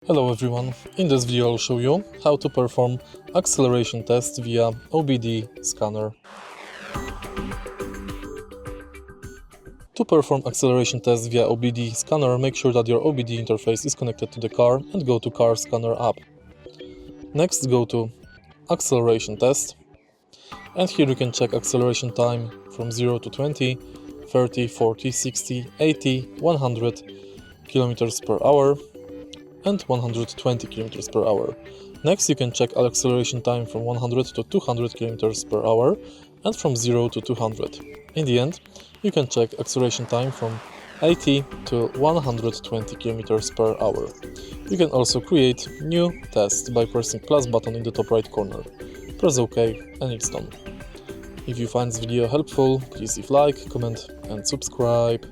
Hello everyone, in this video I'll show you how to perform acceleration tests via OBD Scanner. To perform acceleration tests via OBD Scanner, make sure that your OBD interface is connected to the car and go to Car Scanner app. Next, go to Acceleration Test, and here you can check acceleration time from 0 to 20, 30, 40, 60, 80, 100 km per hour and 120 km per hour. Next, you can check acceleration time from 100 to 200 km per hour and from 0 to 200. In the end, you can check acceleration time from 80 to 120 km per hour. You can also create new tests by pressing plus button in the top right corner. Press OK and it's done. If you find this video helpful, please leave like, comment and subscribe.